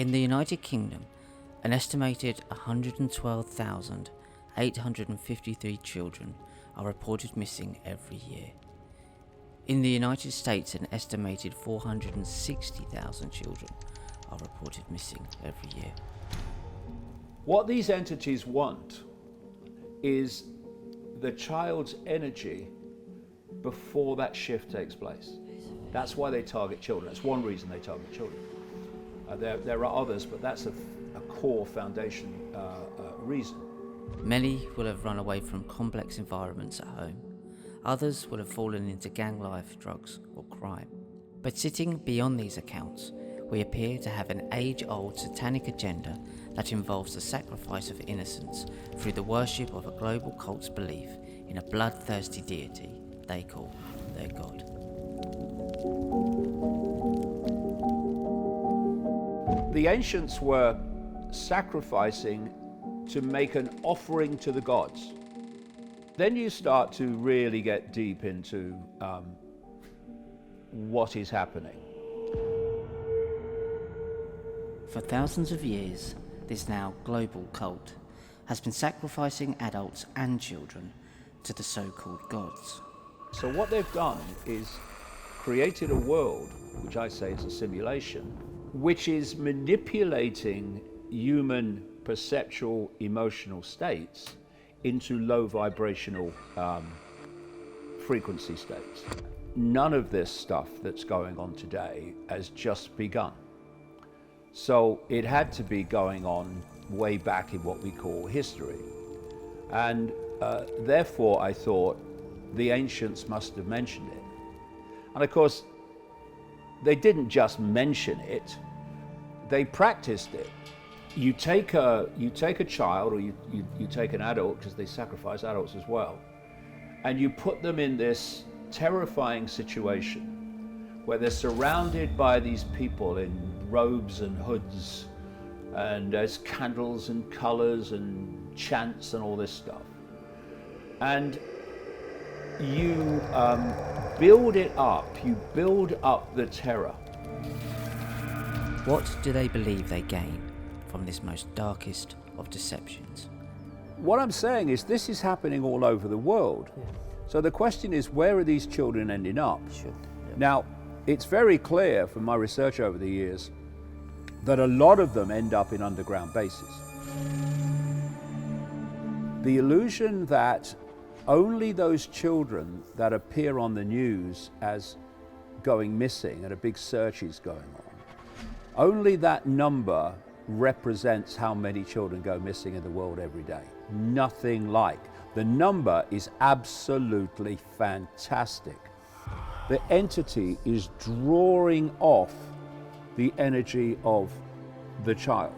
In the United Kingdom, an estimated 112,853 children are reported missing every year. In the United States, an estimated 460,000 children are reported missing every year. What these entities want is the child's energy before that shift takes place. That's why they target children. That's one reason they target children. There are others, but that's a core foundation reason. Many will have run away from complex environments at home. Others will have fallen into gang life, drugs, or crime. But sitting beyond these accounts, we appear to have an age-old satanic agenda that involves the sacrifice of innocence through the worship of a global cult's belief in a bloodthirsty deity they call their God. The ancients were sacrificing to make an offering to the gods. Then you start to really get deep into what is happening. For thousands of years, this now global cult has been sacrificing adults and children to the so-called gods. So what they've done is created a world, which I say is a simulation, which is manipulating human perceptual emotional states into low vibrational frequency states. None of this stuff that's going on today has just begun. So it had to be going on way back in what we call history. And therefore I thought the ancients must have mentioned it. And of course, they didn't just mention it, they practiced it. You take a child, or you take an adult, because they sacrifice adults as well, and you put them in this terrifying situation where they're surrounded by these people in robes and hoods, and there's candles and colors and chants and all this stuff. And you build it up, you build up the terror. What do they believe they gain from this most darkest of deceptions? What I'm saying is this is happening all over the world. Yeah. So the question is, where are these children ending up? Sure. Yeah. Now, it's very clear from my research over the years that a lot of them end up in underground bases. The illusion that only those children that appear on the news as going missing and a big search is going on, only that number represents how many children go missing in the world every day. Nothing like. The number is absolutely fantastic. The entity is drawing off the energy of the child.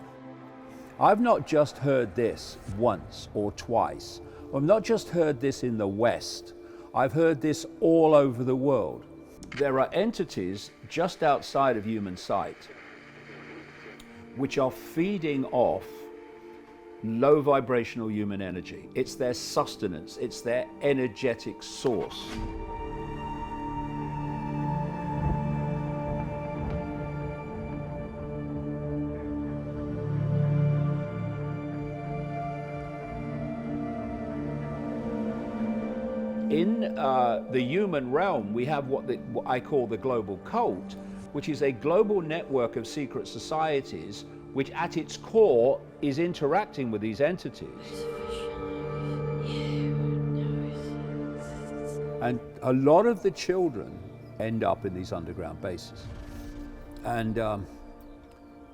I've not just heard this once or twice. I've not just heard this in the West. I've heard this all over the world. There are entities just outside of human sight which are feeding off low vibrational human energy. It's their sustenance, it's their energetic source. In the human realm, we have what I call the global cult, which is a global network of secret societies which at its core is interacting with these entities. And a lot of the children end up in these underground bases. And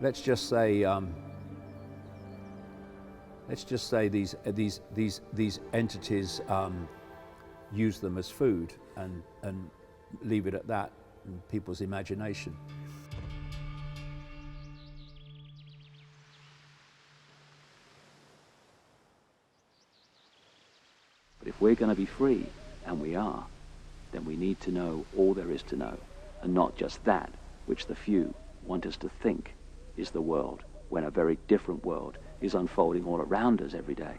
let's just say these entities use them as food and leave it at that in people's imagination. But if we're going to be free, and we are, then we need to know all there is to know, and not just that which the few want us to think is the world, when a very different world is unfolding all around us every day.